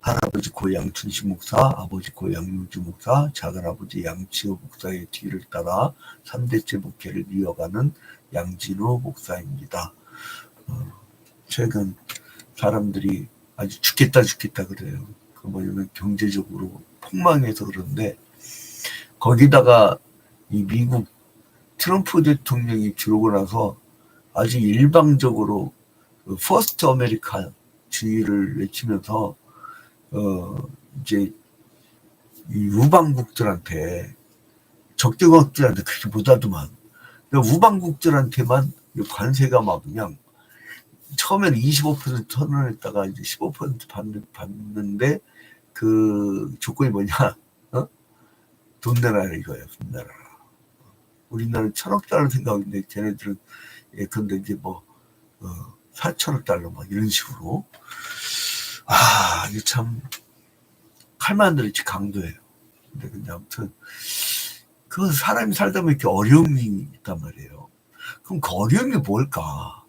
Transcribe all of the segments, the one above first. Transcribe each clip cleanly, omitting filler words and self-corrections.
할아버지 고 양춘식 목사, 아버지 고 양용주 목사, 작은아버지 양치호 목사의 뒤를 따라 3대째 목회를 이어가는 양진호 목사입니다. 최근 사람들이 아주 죽겠다 그래요. 그 뭐냐면 경제적으로 폭망해서 그런데, 거기다가 이 미국 트럼프 대통령이 들어오고 나서 아주 일방적으로 퍼스트 아메리카 주의를 외치면서 이제 이 우방국들한테, 적대국들한테 그렇게 못하더만, 우방국들한테만 관세가 막 그냥 처음에는 25% 선언했다가 이제 15% 받는데, 그 조건이 뭐냐? 돈 내라 이거예요. 돈 내라. 우리나라는 1,000억 달러 생각하는데 걔네들은 근데 이제 뭐 4천억 달러 막 이런 식으로. 이게 참 칼만 들이지 강도예요. 근데 아무튼 그 사람이 살다 보면 이렇게 어려움이 있단 말이에요. 그럼 그 어려움이 뭘까?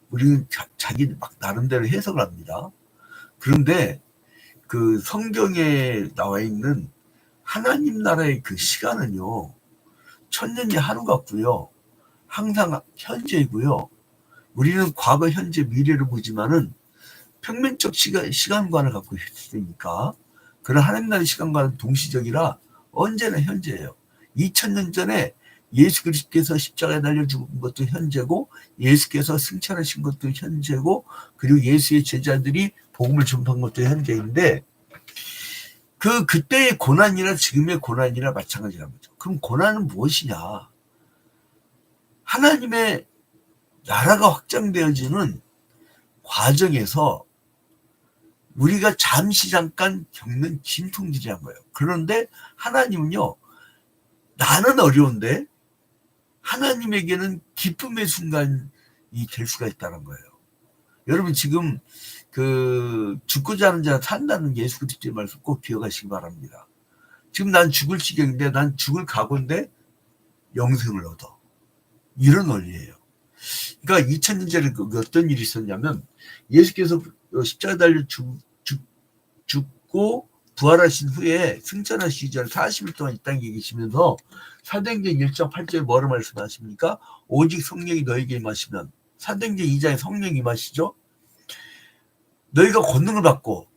우리는 자기 막 나름대로 해석을 합니다. 그런데 그 성경에 나와 있는 하나님 나라의 그 시간은요, 천년이 하루 같고요, 항상 현재이고요. 우리는 과거, 현재, 미래를 보지만은 평면적 시간관을 갖고 있으니까, 그런 하나님 나라의 시간과는 동시적이라 언제나 현재예요. 2000년 전에 예수 그리스도께서 십자가에 달려 죽은 것도 현재고, 예수께서 승천하신 것도 현재고, 그리고 예수의 제자들이 복음을 전파한 것도 현재인데, 그때의 고난이나 지금의 고난이나 마찬가지라는 거죠. 그럼 고난은 무엇이냐? 하나님의 나라가 확장되어지는 과정에서 우리가 잠깐 겪는 진통들이란 거예요. 그런데 하나님은요, 나는 어려운데 하나님에게는 기쁨의 순간이 될 수가 있다는 거예요. 여러분 지금 그 죽고자 하는 자 산다는 예수 그리스도의 말씀 꼭 기억하시기 바랍니다. 지금 난 죽을 지경인데, 난 죽을 각오인데 영생을 얻어. 이런 원리예요. 그러니까 2000년 전에 어떤 일이 있었냐면, 예수께서 십자가 달려 죽고 부활하신 후에 승천하시기 전에 40일 동안 이 땅에 계시면서 사도행전 1장 8절에 뭐를 말씀하십니까? 오직 성령이 너에게 임하시면, 사도행전 2장에 성령이 임하시죠. 너희가 권능을 받고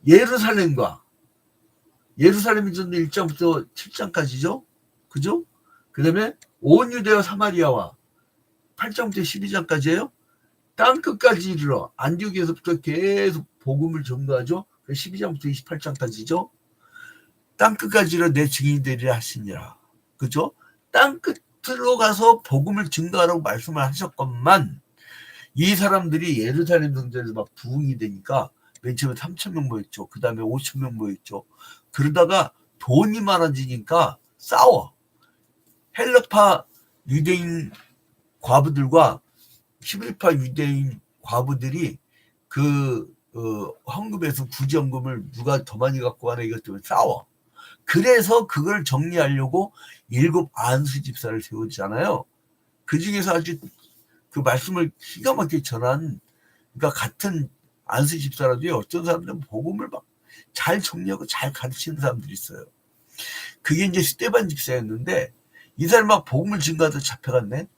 예루살렘이 전도 1장부터 7장까지죠. 그죠? 그 다음에 온 유대와 사마리아와 8장부터 12장까지예요. 땅끝까지 이르러 안디옥에서부터 계속 복음을 전가하죠. 12장부터 28장까지죠. 땅끝까지 이르러 내 증인이 되리라 하시니라. 그죠? 땅끝으로 가서 복음을 증가하라고 말씀을 하셨건만, 이 사람들이 예루살렘 성전에서 막 부흥이 되니까 맨 처음에 3,000명 모였죠. 그 다음에 5,000명 모였죠. 그러다가 돈이 많아지니까 싸워. 헬라파 유대인 과부들과 히브리파 유대인 과부들이 헌금에서 구제헌금을 누가 더 많이 갖고 가나 이것 때문에 싸워. 그래서 그걸 정리하려고 7 안수 집사를 세우잖아요. 그 중에서 아주 그 말씀을 기가 막히게 전한, 그러니까 같은 안수 집사라도요, 어떤 사람들은 복음을 막 잘 정리하고 잘 가르치는 사람들이 있어요. 그게 이제 스데반 집사였는데, 이 사람이 막 복음을 증가하다 잡혀갔네.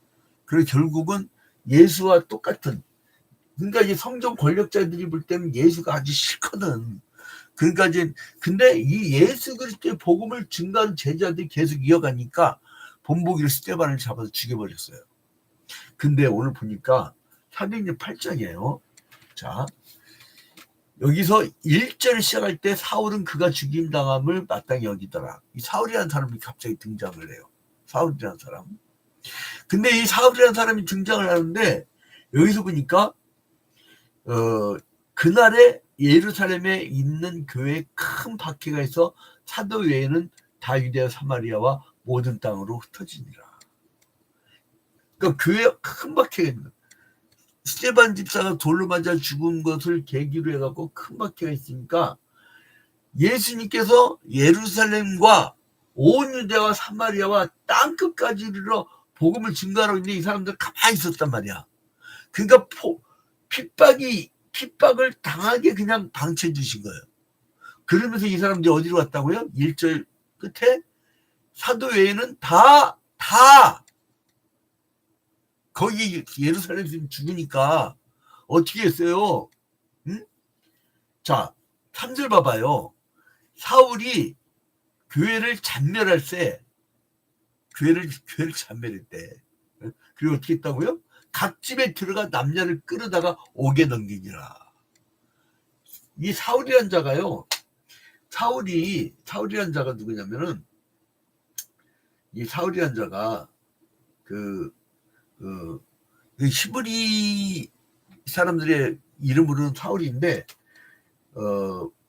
그리고 결국은 예수와 똑같은, 그러니까 이제 성전 권력자들이 볼 때는 예수가 아주 싫거든. 그러니까 이제, 근데 이 예수 그리스도의 복음을 증가한 제자들이 계속 이어가니까 본보기로 스데반을 잡아서 죽여버렸어요. 근데 오늘 보니까 사도행전 8장이에요. 자, 여기서 1절 시작할 때 사울은 그가 죽임당함을 마땅히 여기더라. 이 사울이라는 사람이 갑자기 등장을 해요. 사울이라는 사람. 근데 이 사울이라는 사람이 등장을 하는데, 여기서 보니까 그날에 예루살렘에 있는 교회에 큰 박해가 있어 사도 외에는 다 유대와 사마리아와 모든 땅으로 흩어지니라. 그러니까 교회에 큰 박해가 있는, 스데반 집사가 돌로 맞아 죽은 것을 계기로 해갖고 큰 박해가 있으니까, 예수님께서 예루살렘과 온 유대와 사마리아와 땅끝까지 이르러 복음을 증가하라고 했는데 이 사람들 가만히 있었단 말이야. 그러니까 핍박이 핍박을 당하게 그냥 방치해 주신 거예요. 그러면서 이 사람들이 어디로 갔다고요? 1절 끝에 사도 외에는 다 거기 예루살렘에서 죽으니까 어떻게 했어요? 응? 자, 3절 봐봐요. 사울이 교회를 잔멸할 때, 교회를 잔멸할 때, 그리고 어떻게 했다고요? 각 집에 들어가 남녀를 끌어다가 옥에 넘기니라. 이 사울이란 자가요. 사울이란 자가 누구냐면은, 이 사울이란 자가 그 히브리 사람들의 이름으로는 사울인데,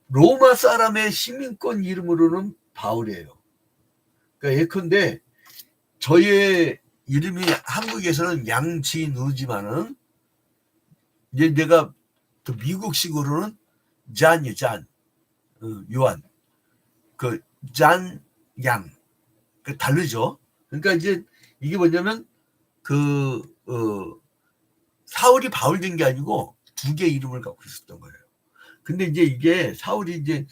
로마 사람의 시민권 이름으로는 바울이에요. 그러니까 예컨대 저의 이름이 한국에서는 양진우지만은 이제 내가 또 미국식으로는 잔이요, 잔. 요한. 그 잔, 양. 그 다르죠. 그러니까 이제 이게 뭐냐면 사울이 바울 된 게 아니고 두 개의 이름을 갖고 있었던 거예요. 근데 이제 이게 사울이 이제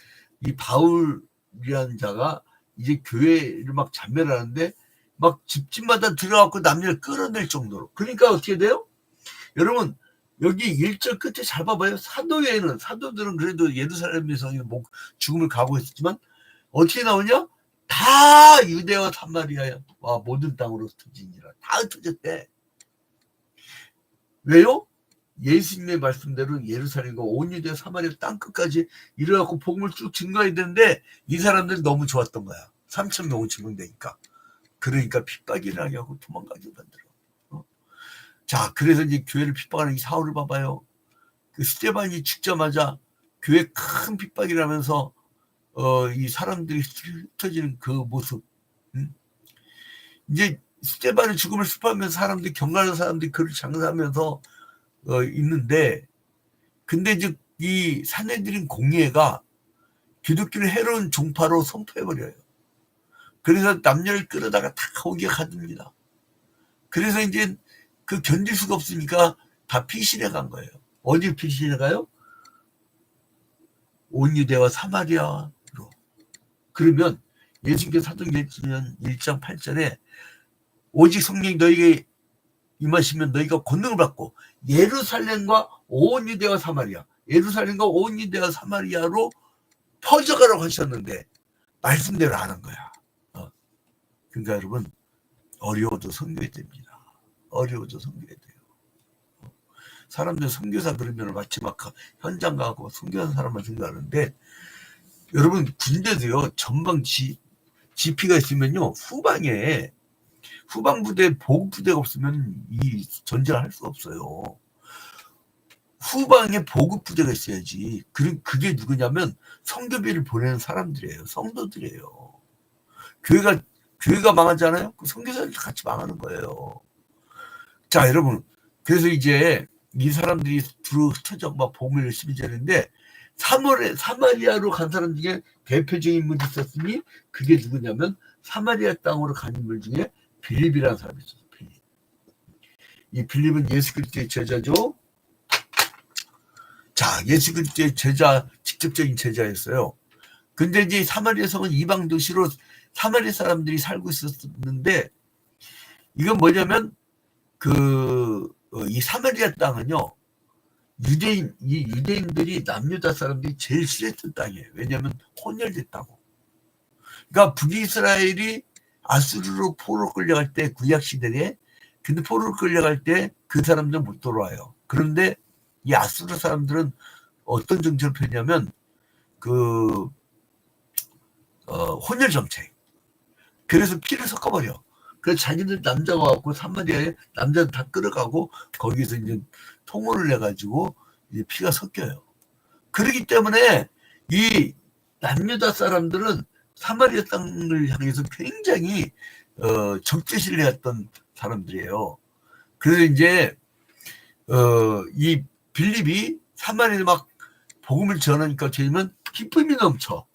이 바울이라는 자가 이제 교회를 막 잔멸하는데 막 집집마다 들어가고 남녀를 끌어낼 정도로. 그러니까 어떻게 돼요? 여러분 여기 1절 끝에 잘 봐봐요. 사도들은 그래도 예루살렘에서 죽음을 각오했었지만 어떻게 나오냐? 다 유대와 사마리아야 와 모든 땅으로 흩어지니라. 다 흩어졌대. 왜요? 예수님의 말씀대로 예루살렘과 온 유대 사마리아 땅끝까지 이래갖고 복음을 쭉 증거해야 되는데 이 사람들이 너무 좋았던 거야. 3,000명은 증명되니까. 그러니까 핍박이 나게 하고 도망가게 만들어. 자, 그래서 이제 교회를 핍박하는 이 사울을 봐봐요. 그 스테반이 죽자마자 교회 큰 핍박이라면서 이 사람들이 흩어지는 그 모습. 이제 스테반의 죽음을 슬퍼하면서 사람들이 경건한 사람들이 그를 장사하면서 있는데, 근데 이제 이 산헤드린 공예가 기독교를 해로운 종파로 선포해버려요. 그래서 남녀를 끌어다가 다 거기에 가둡니다. 그래서 이제 그 견딜 수가 없으니까 다 피신해 간 거예요. 어디 피신해 가요? 온 유대와 사마리아로. 그러면 예수님께서 사도행전 1장 8절에 오직 성령이 너희에게 임하시면 너희가 권능을 받고 예루살렘과 온 유대와 사마리아, 예루살렘과 온 유대와 사마리아로 퍼져가라고 하셨는데 말씀대로 안 한 거야. 그러니까 여러분 어려워도 섬겨야 됩니다. 어려워도 섬겨야 돼요. 사람들 선교사 그러면 마치 막 현장 가고 선교하는 사람만 생각하는데 여러분 군대도요 전방 지피가 있으면요 후방부대 보급부대가 없으면 이 전쟁을 할 수가 없어요. 후방에 보급부대가 있어야지. 그게 누구냐면 성교비를 보내는 사람들이에요. 성도들이에요. 교회가 망하잖아요. 그 선교사들 같이 망하는 거예요. 자, 여러분. 그래서 이제 이 사람들이 두루 흩어져 막 복음을 열심히 전했는데 사마리아로 간 사람 중에 대표적인 인물이 있었으니 그게 누구냐면 사마리아 땅으로 간 인물 중에 빌립이라는 사람이 있었어요. 빌립. 이 빌립은 예수 그리스도의 제자죠. 자, 예수 그리스도의 제자, 직접적인 제자였어요. 근데 이제 사마리아 성은 이방 도시로 사마리아 사람들이 살고 있었는데 이건 뭐냐면 이 사마리아 땅은요 유대인들이 남유다 사람들이 제일 싫어했던 땅이에요. 왜냐하면 혼혈됐다고. 그러니까 북이스라엘이 아수르로 포로로 끌려갈 때 구약 시대에 근데 포로로 끌려갈 때 그 사람들은 못 돌아와요. 그런데 이 아수르 사람들은 어떤 정책을 폈냐면 혼혈 정책. 그래서 피를 섞어버려. 그래서 자기들 남자가 와갖고 사마리아에 남자들 다 끌어가고 거기서 이제 통혼을 해가지고 이제 피가 섞여요. 그렇기 때문에 이 남유다 사람들은 사마리아 땅을 향해서 굉장히 적재시를 해왔던 사람들이에요. 그래서 이제 이 빌립이 사마리아에 막 복음을 전하니까 저희는 기쁨이 넘쳐.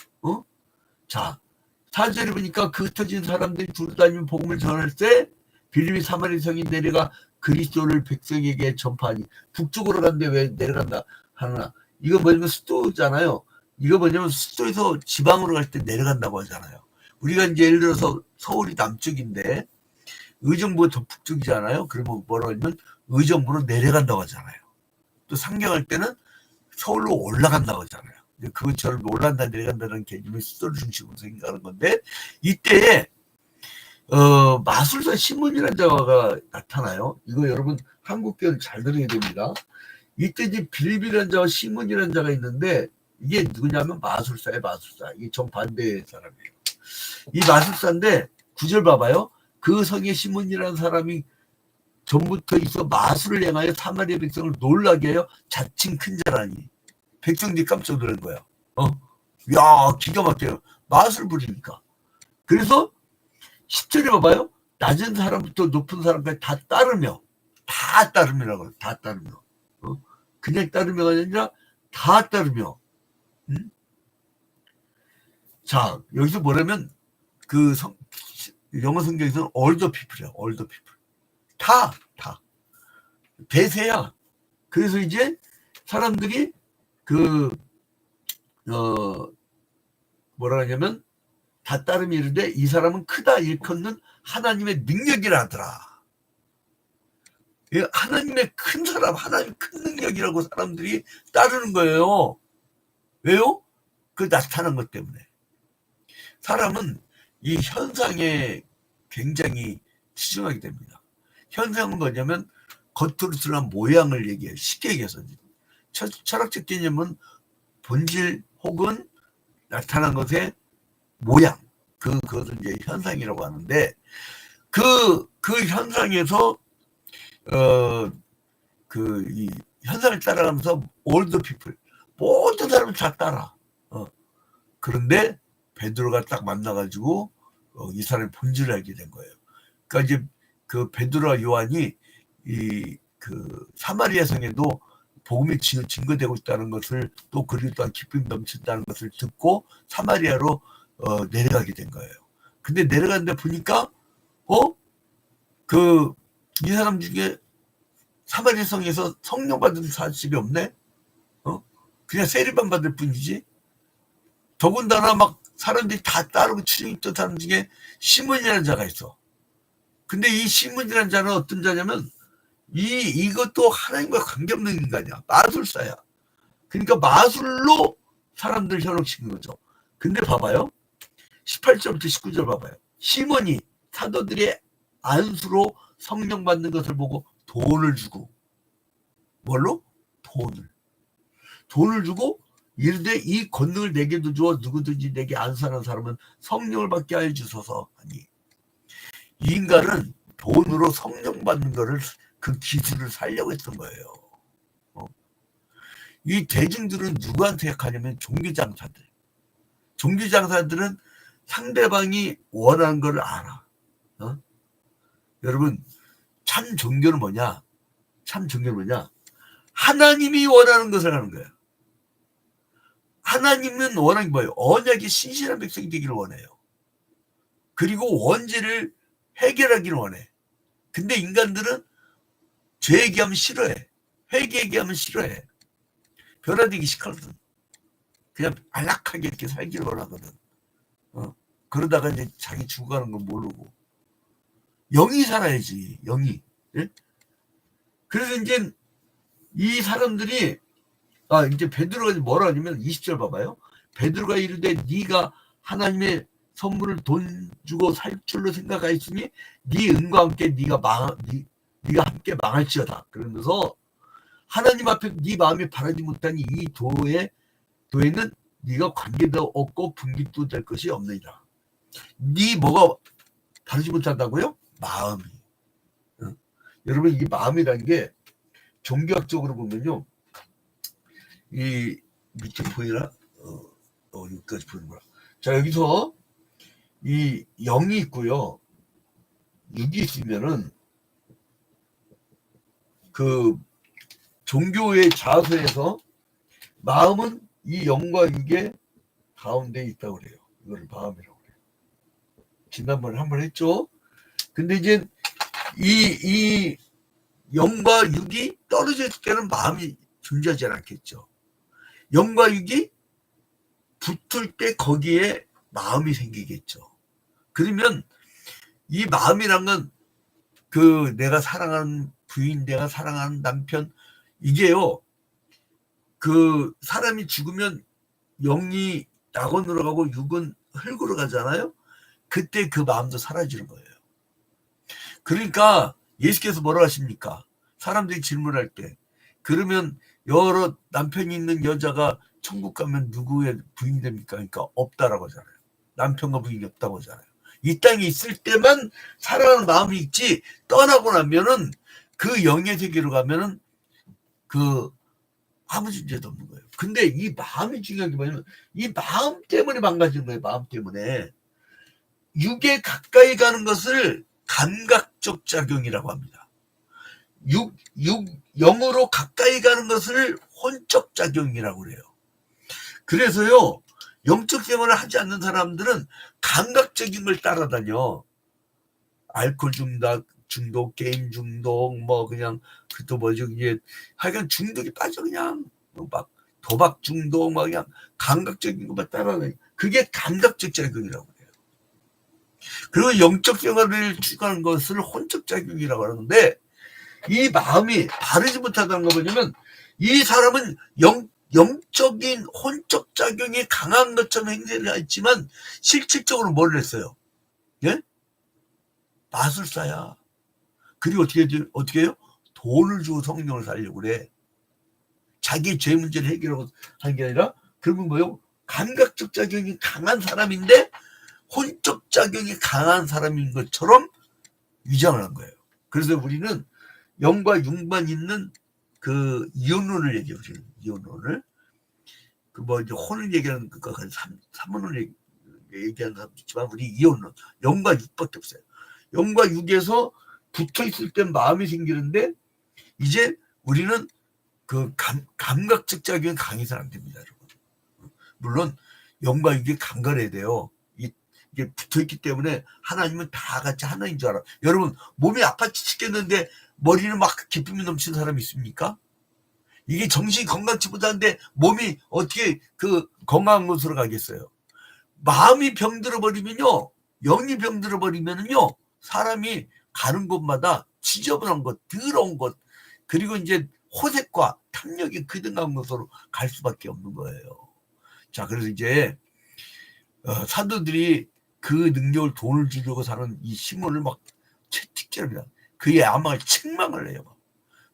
자, 4절에 보니까 그 흩어진 사람들이 두루다니며 복음을 전할 때 빌립이 사마리아 성에 내려가 그리스도를 백성에게 전파하니 북쪽으로 간데 왜 내려간다 하나. 이거 뭐냐면 수도잖아요. 이거 뭐냐면 수도에서 지방으로 갈 때 내려간다고 하잖아요. 우리가 이제 예를 들어서 서울이 남쪽인데 의정부가 더 북쪽이잖아요. 그러면 뭐라 하면 의정부로 내려간다고 하잖아요. 또 상경할 때는 서울로 올라간다고 하잖아요. 그것처럼 올라간다 내려간다는 개념이 수도를 중심으로 생각하는 건데, 이때에 마술사 신문이라는 자가 나타나요. 이거 여러분 한국교를 잘 들어야 됩니다. 이때 이제 빌빌이라는 자와 신문이라는 자가 있는데, 이게 누구냐면 마술사예요. 마술사. 이게 정반대의 사람이에요. 이 마술사인데 9절 봐봐요. 그 성에 신문이라는 사람이 전부터 있어 마술을 행하여 사마리아 백성을 놀라게 하여 자칭 큰 자라니. 백성들이 깜짝 놀란 거야. 야, 기가 막혀요. 마술 부리니까. 그래서 10절에 봐봐요. 낮은 사람부터 높은 사람까지 다 따르며, 다 따르며라고 해요. 다 따르며. 그냥 따르며가 아니라 다 따르며. 자, 여기서 뭐냐면 그 영어 성경에서는 all the people이야. all the people. 다. 대세야. 그래서 이제 사람들이 뭐라 하냐면 다 따름이 이르되 이 사람은 크다 일컫는 하나님의 능력이라 하더라. 하나님의 큰 사람, 하나님의 큰 능력이라고 사람들이 따르는 거예요. 왜요? 그 나타난 것 때문에. 사람은 이 현상에 굉장히 치중하게 됩니다. 현상은 뭐냐면 겉으로 드러난 모양을 얘기해요. 쉽게 얘기해서. 철학적 개념은 본질 혹은 나타난 것의 모양, 그것을 이제 현상이라고 하는데, 그 현상에서 이 현상을 따라가면서 all the people, 모든 사람을 다 따라. 그런데 베드로가 딱 만나가지고 이 사람의 본질을 알게 된 거예요. 그러니까 이제 그 베드로와 요한이 그 사마리아 성에도 복음이 증거되고 있다는 것을, 또 그리고 또한 기쁨이 넘친다는 것을 듣고 사마리아로 내려가게 된 거예요. 근데 내려갔는데 보니까 이 사람 중에 사마리아 성에서 성령 받은 사실이 없네. 그냥 세례만 받을 뿐이지. 더군다나 막 사람들이 다 따르고 추종했던 사람 중에 시몬이라는 자가 있어. 근데 이 시몬이라는 자는 어떤 자냐면 이것도 하나님과 관계없는 인간이야. 마술사야. 그러니까 마술로 사람들 현혹시키는 거죠. 근데 봐봐요. 18절부터 19절 봐봐요. 시몬이 사도들의 안수로 성령 받는 것을 보고 돈을 주고, 뭘로? 돈을 주고 이르되 이 권능을 내게도 주어 누구든지 내게 안수하는 사람은 성령을 받게 하여 주소서 하니. 이 인간은 돈으로 성령 받는 거를, 그 기술을 살려고 했던 거예요. 이 대중들은 누구한테 약하냐면 종교장사들. 종교장사들은 상대방이 원하는 걸 알아. 여러분, 참 종교는 뭐냐? 하나님이 원하는 것을 하는 거예요. 하나님은 원하는 게 뭐예요? 언약이 신실한 백성이 되기를 원해요. 그리고 원죄를 해결하기를 원해. 근데 인간들은 죄 얘기하면 싫어해. 회개 얘기하면 싫어해. 변화되기 싫거든. 그냥 안락하게 이렇게 살기를 원하거든. 그러다가 이제 자기 죽어가는 걸 모르고. 영이 살아야지, 영이. 예? 그래서 이제 이 사람들이, 이제 베드로가 뭐라 하냐면 20절 봐봐요. 베드로가 이르되 네가 하나님의 선물을 돈 주고 살 줄로 생각하였으니 네 은과 함께 네가 함께 망할지어다. 그러면서 하나님 앞에 네 마음이 바라지 못하니 이 도에는 네가 관계도 없고 분깃도 될 것이 없느니라. 네 뭐가 바라지 못한다고요? 마음이. 여러분, 이 마음이라는 게 종교학적으로 보면요, 이 밑에 보이나? 여기까지 보이는구나. 자, 여기서 이 0이 있고요, 6이 있으면은 그 종교의 자세에서 마음은 이 0과 6의 가운데 있다고 그래요. 이거를 마음이라고 그래요. 지난번에 한번 했죠. 근데 이제 이 0과 6이 떨어져 있을 때는 마음이 존재하지 않겠죠. 영과 육이 붙을 때 거기에 마음이 생기겠죠. 그러면 이 마음이란 건 그 내가 사랑하는 부인, 내가 사랑하는 남편, 이게요, 그 사람이 죽으면 영이 낙원으로 가고 육은 흙으로 가잖아요. 그때 그 마음도 사라지는 거예요. 그러니까 예수께서 뭐라 하십니까? 사람들이 질문할 때, 그러면 여러 남편이 있는 여자가 천국 가면 누구의 부인이 됩니까? 그러니까 없다라고 하잖아요. 남편과 부인이 없다고 하잖아요. 이 땅에 있을 때만 사랑하는 마음이 있지, 떠나고 나면은 그 영의 세계로 가면은 그 아무 존재도 없는 거예요. 근데 이 마음이 중요한 게 뭐냐면 이 마음 때문에 망가지는 거예요. 마음 때문에. 육에 가까이 가는 것을 감각적 작용이라고 합니다. 영으로 가까이 가는 것을 혼적 작용이라고 그래요. 그래서요, 영적 생활을 하지 않는 사람들은 감각적인 걸 따라다녀. 알코올 중독, 게임 중독, 뭐 그냥 그또 뭐죠, 이게 하여간 중독이 빠져. 그냥 막 도박 중독, 막 그냥 감각적인 것만 따라다녀. 그게 감각적 작용이라고 해요. 그리고 영적 생활을 추구하는 것을 혼적 작용이라고 하는데, 이 마음이 바르지 못하다는 거 뭐냐면 이 사람은 영적인 혼적 작용이 강한 것처럼 행세를 했지만 실질적으로 뭘 했어요? 예? 마술사야. 그리고 어떻게 해요? 돈을 주고 성령을 살려고 그래. 자기 죄 문제를 해결하고 하는 게 아니라, 그러면 뭐예요? 감각적 작용이 강한 사람인데 혼적 작용이 강한 사람인 것처럼 위장을 한 거예요. 그래서 우리는 영과 육만 있는 그 이혼론을 얘기해요. 이혼론을. 그 뭐 이제 혼을 얘기하는 그거 한 3원을 얘기하는 사람도 있지만, 우리 이혼론. 영과 육밖에 없어요. 영과 육에서 붙어 있을 땐 마음이 생기는데, 이제 우리는 그 감각적 작용이 강해서는 안 됩니다, 여러분. 물론 영과 육이 간결해야 돼요. 이게 붙어 있기 때문에 하나님은 다 같이 하나인 줄 알아. 여러분, 몸이 아파 죽겠는데 머리는 막 기쁨이 넘치는 사람이 있습니까? 이게 정신이 건강치 못한데 몸이 어떻게 그 건강한 곳으로 가겠어요? 마음이 병들어 버리면요, 영이 병들어 버리면은요, 사람이 가는 곳마다 지저분한 것, 더러운 것, 그리고 이제 호색과 탐욕이 그등한 곳으로 갈 수밖에 없는 거예요. 자, 그래서 이제 사도들이 그 능력을 돈을 주려고 사는 이 시몬을 막 채찍질합니다. 그의 아마 책망을 해요.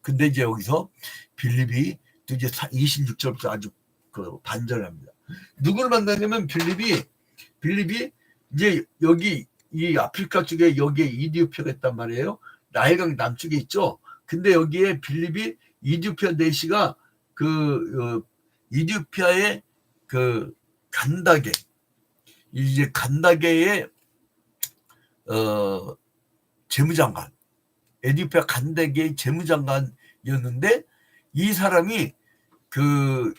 근데 이제 여기서 빌립이 또 이제 26절부터 아주 그 반전을 합니다. 누구를 만나냐면 빌립이 이제 여기 이 아프리카 쪽에 여기에 이디오피아가 있단 말이에요. 나일강 남쪽에 있죠. 근데 여기에 빌립이 이디오피아 내시가 그 이디오피아의 그 간다게, 이제 간다게의 재무장관, 에디오피아 간다게의 재무장관이었는데, 이 사람이 그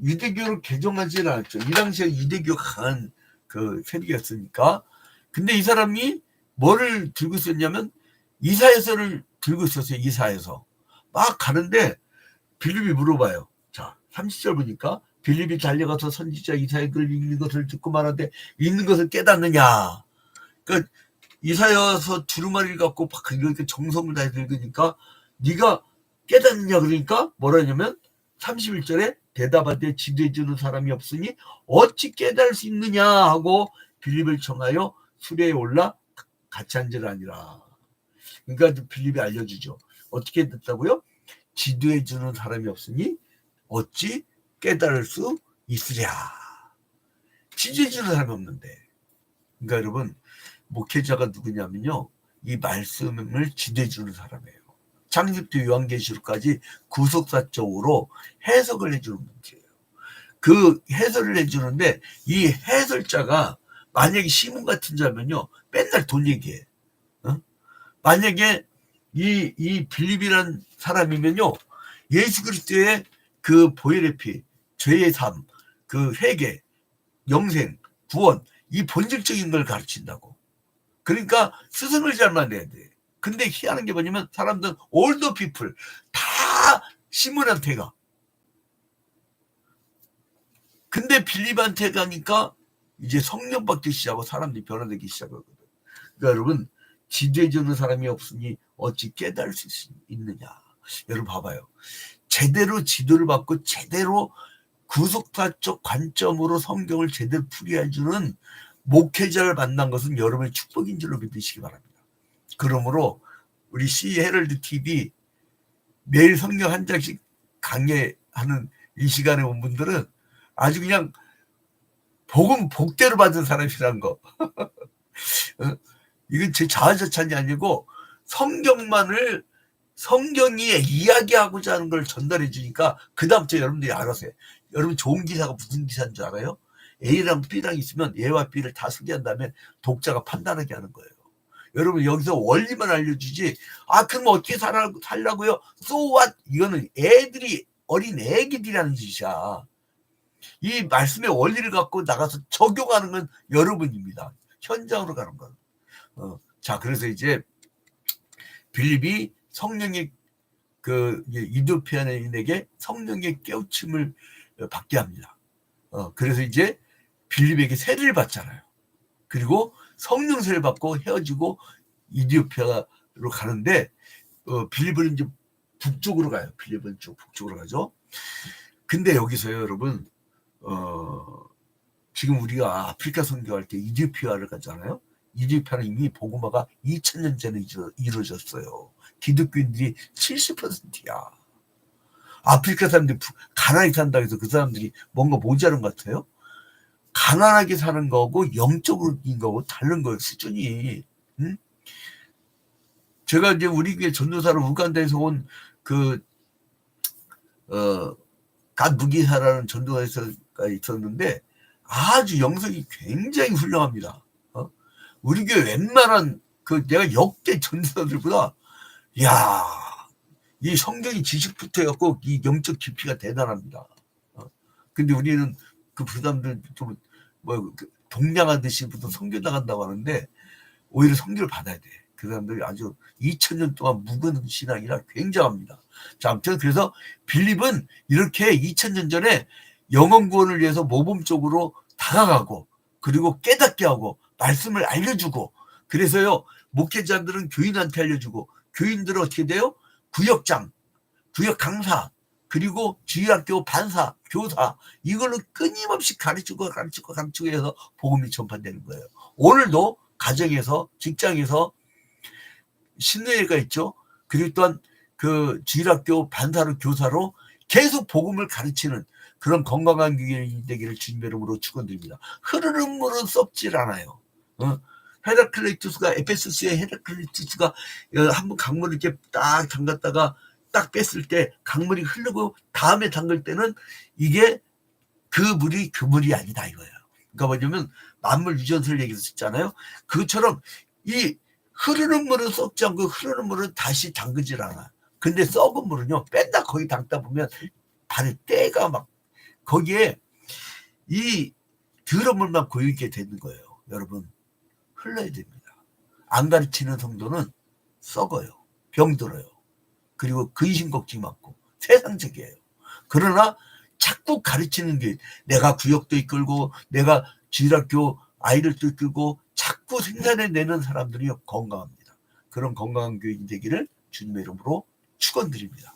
유대교를 개종하지는 않았죠. 이 당시에 유대교가 강한 그 세력이었으니까. 근데 이 사람이 뭐를 들고 있었냐면 이사야서를 들고 있었어요. 이사야서 막 가는데 빌립이 물어봐요. 자, 30절 보니까 빌립이 달려가서 선지자 이사야 글 읽는 것을 듣고 말하되 읽는 것을 깨닫느냐. 그러니까 이사야서 두루마리를 갖고 막 그러니까 정성을 다해 읽으니까 네가 깨닫느냐. 그러니까 뭐라 하냐면 31절에 대답하되 지도해주는 사람이 없으니 어찌 깨달을 수 있느냐 하고 빌립을 청하여 수레에 올라 같이 앉으라니라. 그러니까 빌립이 알려주죠. 어떻게 됐다고요? 지도해주는 사람이 없으니 어찌 깨달을 수 있으랴. 지도해주는 사람이 없는데. 그러니까 여러분, 목회자가 누구냐면요, 이 말씀을 지도해주는 사람이에요. 창세부터 요한계시록까지 구속사적으로 해석을 해주는 문제예요. 그 해설을 해주는데 이 해설자가 만약에 시몬 같은 자면요, 맨날 돈 얘기해. 만약에 이 빌립이라는 사람이면요, 예수 그리스도의 그 보혈의 피, 죄의 삶, 그 회개, 영생, 구원, 이 본질적인 걸 가르친다고. 그러니까 스승을 잘 만나야 돼. 근데 희한한 게 뭐냐면 사람들은 올더 피플 다 시몬한테 가. 근데 빌립한테 가니까 이제 성령 받기 시작하고 사람들이 변화되기 시작하거든. 그러니까 여러분, 지도해주는 사람이 없으니 어찌 깨달을 수 있느냐. 여러분 봐봐요. 제대로 지도를 받고 제대로 구속파적 관점으로 성경을 제대로 풀이해주는 목회자를 만난 것은 여러분의 축복인 줄로 믿으시기 바랍니다. 그러므로 우리 C 헤럴드 TV 매일 성경 한 장씩 강해하는 이 시간에 온 분들은 아주 그냥 복음 복대로 받은 사람이라는 거. 이건 제 자아자찬이 아니고 성경만을 성경이 이야기하고자 하는 걸 전달해 주니까 그 다음부터 여러분들이 알아서 해. 여러분 좋은 기사가 무슨 기사인 줄 알아요? A랑 B랑 있으면 A와 B를 다 소개한 다음에 독자가 판단하게 하는 거예요. 여러분 여기서 원리만 알려주지 그럼 어떻게 살라고요? So what? 이거는 애들이 어린 애기들이라는 짓이야. 이 말씀의 원리를 갖고 나가서 적용하는 건 여러분입니다. 현장으로 가는 건. 자, 그래서 이제 빌립이 성령의 이디오피아인에게 성령의 깨우침을 받게 합니다. 그래서 이제 빌립에게 세례를 받잖아요. 그리고 성령 세례를 받고 헤어지고 이디오피아로 가는데 빌립은 이제 북쪽으로 가요. 빌립은 북쪽으로 가죠. 근데 여기서요, 여러분, 지금 우리가 아프리카 선교할 때 이디오피아를 가잖아요. 이디오피아는 이미 복음화가 2000년 전에 이루어졌어요. 기독교인들이 70%야. 아프리카 사람들이 가난하게 산다고 해서 그 사람들이 뭔가 모자란 것 같아요? 가난하게 사는 거고 영적인 거고 다른 거예요, 수준이. 응? 제가 이제 우리 교회 전도사로 우간다에서 온 갓무기사라는 전도사가 있었는데 아주 영성이 굉장히 훌륭합니다. 우리 교회 웬만한 내가 역대 전도사들보다 이 성경이 지식부터 해갖고 이 영적 깊이가 대단합니다. 근데 우리는 그 사람들 좀 동냥하듯이 부터 선교 나간다고 하는데 오히려 선교를 받아야 돼. 그 사람들이 아주 2000년 동안 묵은 신앙이라 굉장합니다. 자, 아무튼 그래서 빌립은 이렇게 2000년 전에 영혼 구원을 위해서 모범적으로 다가가고 그리고 깨닫게 하고 말씀을 알려주고 그래서요 목회자들은 교인한테 알려주고 교인들은 어떻게 돼요? 구역장, 구역 강사 그리고 주일학교 반사, 교사 이걸로 끊임없이 가르치고 해서 복음이 전파되는 거예요. 오늘도 가정에서 직장에서 신뢰가 있죠. 그리고 또한 주일학교 반사로 교사로 계속 복음을 가르치는 그런 건강한 교인이 되기를 주님의 이름으로 축원드립니다. 흐르는 물은 썩질 않아요. 헤라클레이투스가 에페소스의 헤라클레이투스가 한번 강물을 이렇게 딱 담갔다가 딱 뺐을 때 강물이 흐르고 다음에 담글 때는 이게 그 물이 아니다 이거예요. 그러니까 뭐냐면 만물 유전설 얘기했었잖아요. 그것처럼 이 흐르는 물은 썩지 않고 흐르는 물은 다시 담그질 않아. 근데 썩은 물은요 뺀다 거기 담다 보면 발에 때가 막 거기에 이 더러운 물만 고이게 되는 거예요. 여러분 흘러야 됩니다. 안 가르치는 성도는 썩어요. 병들어요. 그리고 근심 걱정이 많고 세상적이에요. 그러나 자꾸 가르치는 게 내가 구역도 이끌고 내가 주일학교 아이들도 이끌고 자꾸 생산해내는 사람들이 건강합니다. 그런 건강한 교인이 되기를 주님의 이름으로 축원드립니다.